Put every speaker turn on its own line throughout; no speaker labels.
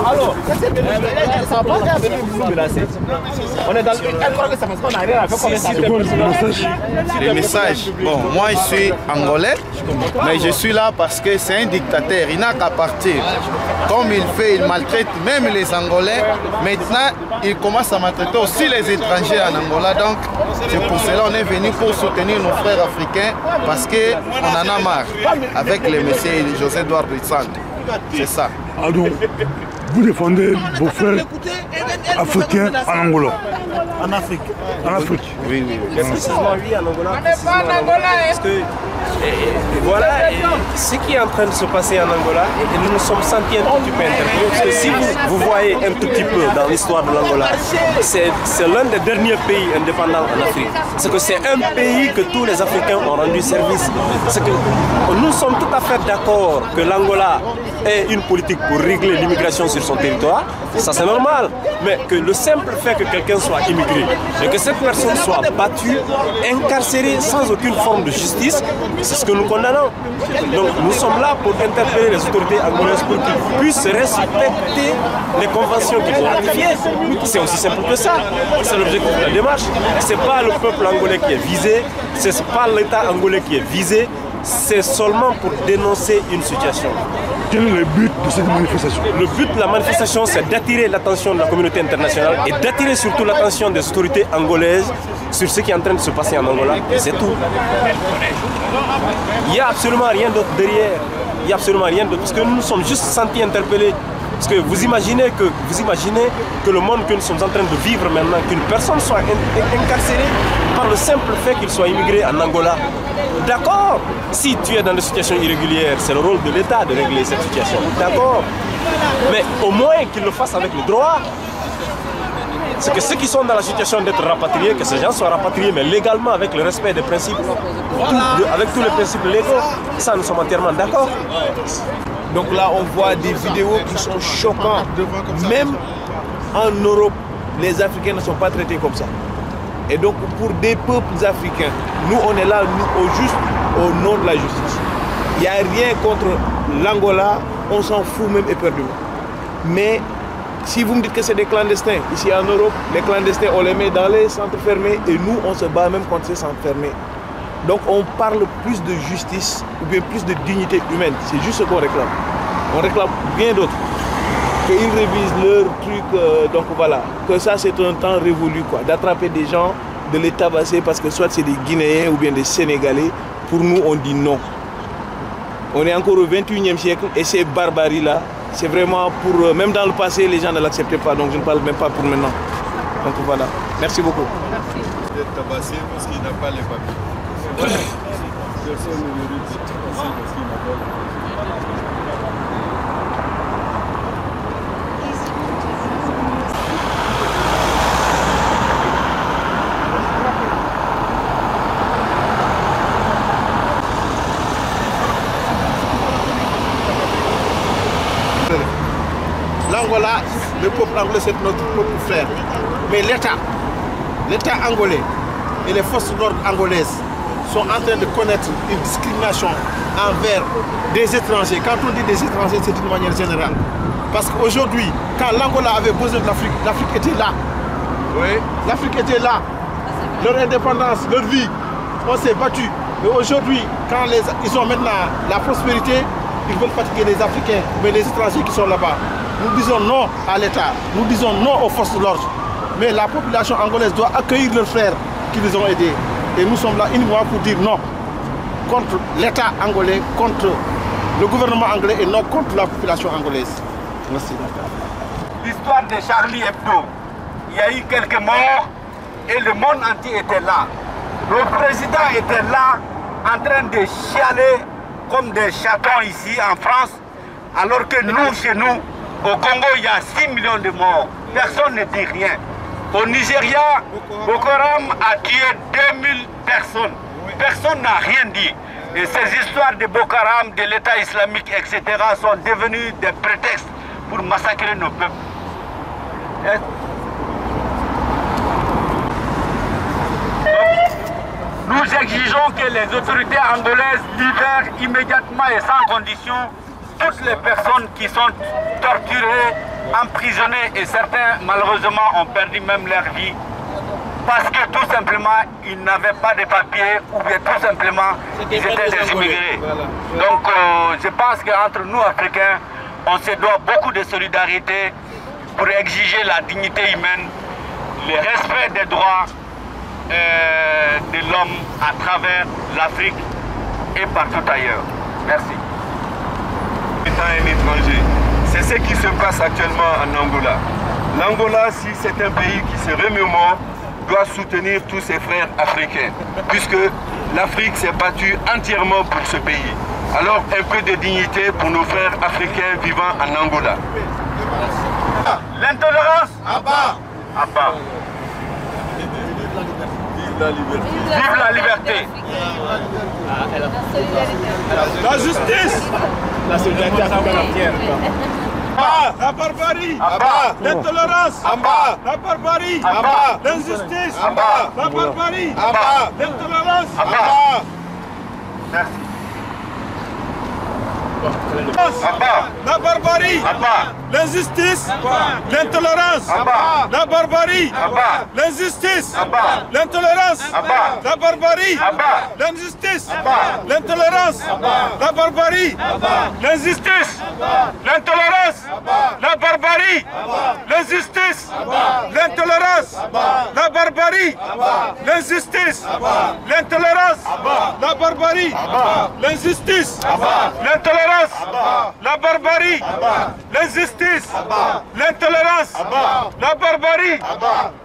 Alors, ça va pas vous menacer. On est dans
le message, bon, moi je suis angolais, mais je suis là parce que c'est un dictateur, il n'a qu'à partir. Comme il fait, il maltraite même les Angolais. Maintenant, il commence à maltraiter aussi les étrangers en Angola. Donc, c'est pour cela qu'on est venu pour soutenir nos frères africains parce qu'on en a marre avec le monsieur José Edouard Santos. C'est ça.
Ah donc, vous défendez vos frères africains en Angola?
En Afrique.
En Afrique.
Oui, oui, oui.
Précisément, oui, en Angola. Parce que voilà ce qui est en train de se passer en Angola, et nous nous sommes sentis un tout petit peu interpellés. Parce que si vous voyez un tout petit peu dans l'histoire de l'Angola, c'est l'un des derniers pays indépendants en Afrique. C'est que c'est un pays que tous les Africains ont rendu service. C'est que nous sommes tout à fait d'accord que l'Angola ait une politique pour régler l'immigration sur son territoire. Ça c'est normal. Mais que le simple fait que quelqu'un soit immigré et que cette personne soit battue, incarcérée sans aucune forme de justice, c'est ce que nous condamnons. Donc nous sommes là pour interpeller les autorités angolaises pour qu'ils puissent respecter les conventions qu'ils ont ratifiées. C'est aussi simple que ça. C'est l'objectif de la démarche. Ce n'est pas le peuple angolais qui est visé, ce n'est pas l'État angolais qui est visé, c'est seulement pour dénoncer une situation.
Quel est le but de cette manifestation?
Le but de la manifestation, c'est d'attirer l'attention de la communauté internationale et d'attirer surtout l'attention des autorités angolaises sur ce qui est en train de se passer en Angola. Et c'est tout. Il n'y a absolument rien d'autre derrière. Il n'y a absolument rien d'autre. Parce que nous nous sommes juste sentis interpellés. Parce que vous imaginez que le monde que nous sommes en train de vivre maintenant, qu'une personne soit incarcérée par le simple fait qu'il soit immigré en Angola. D'accord, si tu es dans des situations irrégulières, c'est le rôle de l'État de régler cette situation. D'accord, mais au moins qu'il le fasse avec le droit. C'est que ceux qui sont dans la situation d'être rapatriés, que ces gens soient rapatriés, mais légalement avec le respect des principes, avec tous les principes légaux, ça nous sommes entièrement d'accord.
Donc là, on voit des vidéos qui sont choquantes. Même en Europe, les Africains ne sont pas traités comme ça. Et donc, pour des peuples africains, nous, on est là, nous, juste au nom de la justice. Il n'y a rien contre l'Angola, on s'en fout même éperdument. Mais si vous me dites que c'est des clandestins, ici en Europe, les clandestins, on les met dans les centres fermés et nous, on se bat même contre ces centres fermés. Donc on parle plus de justice ou bien plus de dignité humaine. C'est juste ce qu'on réclame. On réclame bien d'autres. Qu'ils révisent leur truc, donc voilà. Que ça c'est un temps révolu quoi. D'attraper des gens, de les tabasser parce que soit c'est des Guinéens ou bien des Sénégalais. Pour nous on dit non. On est encore au 21e siècle et ces barbaries là, c'est vraiment pour... même dans le passé les gens ne l'acceptaient pas. Donc je ne parle même pas pour maintenant. Donc voilà. Merci beaucoup.
D'être tabassé parce qu'il n'a pas les papiers. Personne ne mérite d'être tabassé parce qu'il n'a pas les papiers.
L'Angola, le peuple angolais, c'est notre peuple frère. Mais l'État angolais et les forces de l'ordre angolaises sont en train de connaître une discrimination envers des étrangers. Quand on dit des étrangers, c'est d'une manière générale. Parce qu'aujourd'hui, quand l'Angola avait besoin de l'Afrique, l'Afrique était là. Oui. L'Afrique était là. Leur indépendance, leur vie, on s'est battu. Mais aujourd'hui, quand ils ont maintenant la prospérité, ils veulent fatiguer les Africains, mais les étrangers qui sont là-bas. Nous disons non à l'État, nous disons non aux forces de l'ordre. Mais la population angolaise doit accueillir leurs frères qui les ont aidés. Et nous sommes là uniquement pour dire non contre l'État angolais, contre le gouvernement anglais et non contre la population angolaise. Merci.
L'histoire de Charlie Hebdo, il y a eu quelques morts et le monde entier était là. Le président était là en train de chialer comme des chatons ici en France, alors que nous, chez nous, au Congo, il y a 6 millions de morts. Personne ne dit rien. Au Nigeria, Boko Haram a tué 2000 personnes. Personne n'a rien dit. Et ces histoires de Boko Haram, de l'État islamique, etc. sont devenues des prétextes pour massacrer nos peuples. Nous exigeons que les autorités angolaises libèrent immédiatement et sans condition toutes les personnes qui sont torturées, emprisonnées et certains malheureusement ont perdu même leur vie parce que tout simplement ils n'avaient pas de papiers ou bien tout simplement ils étaient des immigrés. Donc je pense qu'entre nous Africains, on se doit beaucoup de solidarité pour exiger la dignité humaine, le respect des droits de l'homme à travers l'Afrique et partout ailleurs. Merci.
Étant un étranger, c'est ce qui se passe actuellement en Angola. L'Angola, si c'est un pays qui se remet au monde, doit soutenir tous ses frères africains, puisque l'Afrique s'est battue entièrement pour ce pays. Alors un peu de dignité pour nos frères africains vivant en Angola.
L'intolérance, à bas. À bas. Vive la liberté.
La justice.
La solidarité africaine entière.
La barbarie.
L'intolérance,
La barbarie. L'injustice. La barbarie. L'intolérance.
Merci.
La barbarie, l'injustice, l'intolérance, la barbarie, l'injustice, l'intolérance, la barbarie, l'injustice, l'intolérance, la barbarie, l'injustice, l'intolérance, la barbarie, l'injustice, l'intolérance, la barbarie, l'injustice, l'intolérance, la barbarie, l'injustice, l'intolérance, la barbarie, l'injustice, l'intolérance, la barbarie,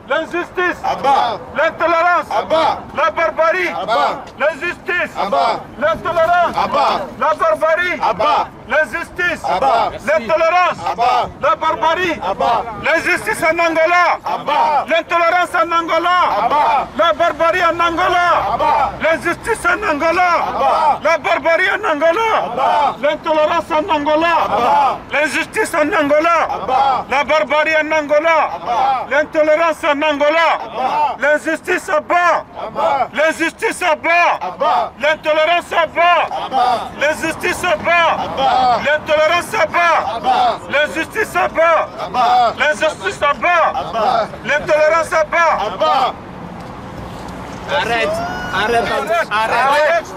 l'injustice, l'intolérance, la barbarie, l'injustice, l'intolérance, la barbarie, l'injustice, l'intolérance, la barbarie, l'injustice en Angola, l'intolérance en Angola, la barbarie en Angola, l'injustice en Angola, la barbarie en Angola, l'intolérance en Angola, l'injustice en Angola, la barbarie en Angola, l'intolérance en Angola, l'injustice à bas, l'injustice à bas, l'intolérance à bas, l'injustice à bas, l'intolérance à bas, l'injustice à bas, l'injustice à bas, l'intolérance à bas.
Arrête, arrête, arrête,
arrête,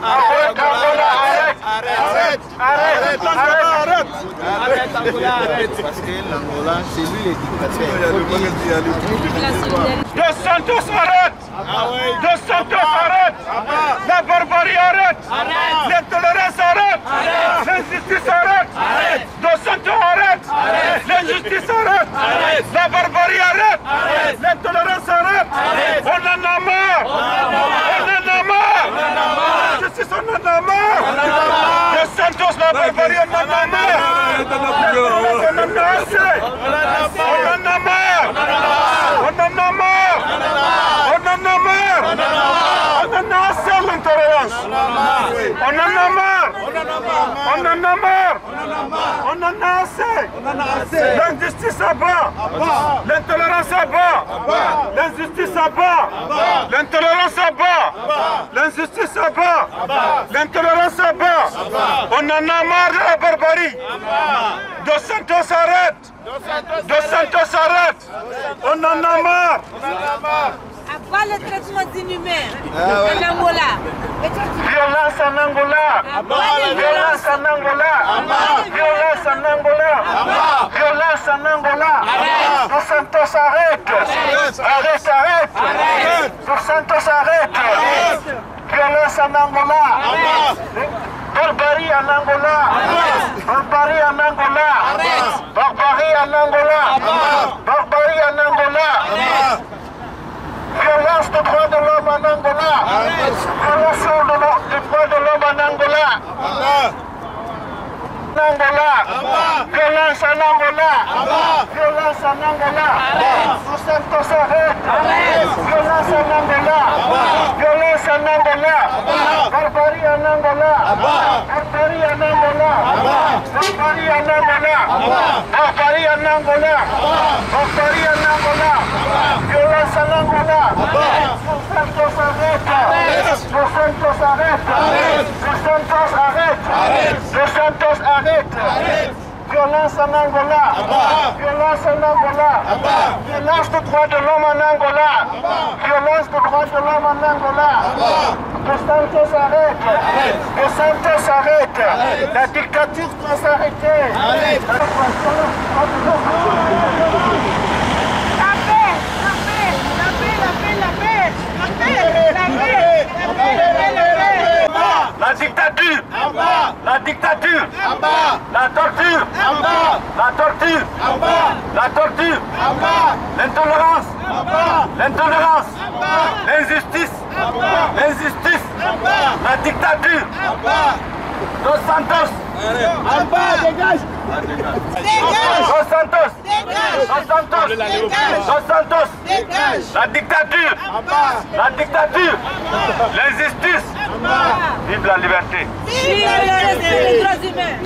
Parce que l'Angola, c'est lui le dictateur.
Dos Santos arrête! Dos Santos arrête! La barbarie arrête! L'intolérance arrête! L'injustice arrête! Dos Santos arrête! L'injustice arrête! La barbarie arrête! L'intolérance arrête! On en a marre! On en a marre! L'injustice on en a marre! Dos Santos, la barbarie on en a marre! On en a assez! On en a marre! On en a marre! On en a marre! On en a assez l'intolérance! On en a marre! On en a marre! On en a assez! L'injustice à bas! L'intolérance à bas! L'injustice à bas! L'intolérance à bas! L'injustice à bas! L'intolérance à bas! On en a marre de la barbarie! Dos Santos arrête! Dos Santos arrête! On en a marre!
Abat le traitement inhumain en Angola.
Violence en Angola! Violence en Angola! Violence en Angola! Violence en Angola! Dos Santos arrête! Arrête, arrête! Dos Santos arrête! Violence en Angola! Barbarie en Angola! Barbarie en Angola! Barbarie en Angola! Barbarie en Angola! Violence des droits de l'homme en Angola! Violation des droits de l'homme en Angola! Angola! Violence en Angola! Violence en Angola! Dos Santos arrête! Violence en Angola! Violence en Angola! Barbarie en Angola! Barbarie en Angola! Barbarie en Angola! Barbarie en Angola! Barbarie en Angola! Violence en Angola! Santos arrête. Dos Santos arrête. Dos Santos arrête. Dos Santos arrête. Violence en Angola. Violence en Angola. Violence de droits de l'homme en Angola. Violence de droits de l'homme en Angola. Dos Santos arrête. Dos Santos arrête. La dictature doit s'arrêter. La dictature, la dictature, la torture, la torture, la torture, l'intolérance, l'intolérance, l'injustice, l'injustice, la dictature. Dos Santos, dégage. Dos Santos, Dos Santos, Dos Santos, la dictature, l'injustice. Vive la liberté.
Vive les droits humains.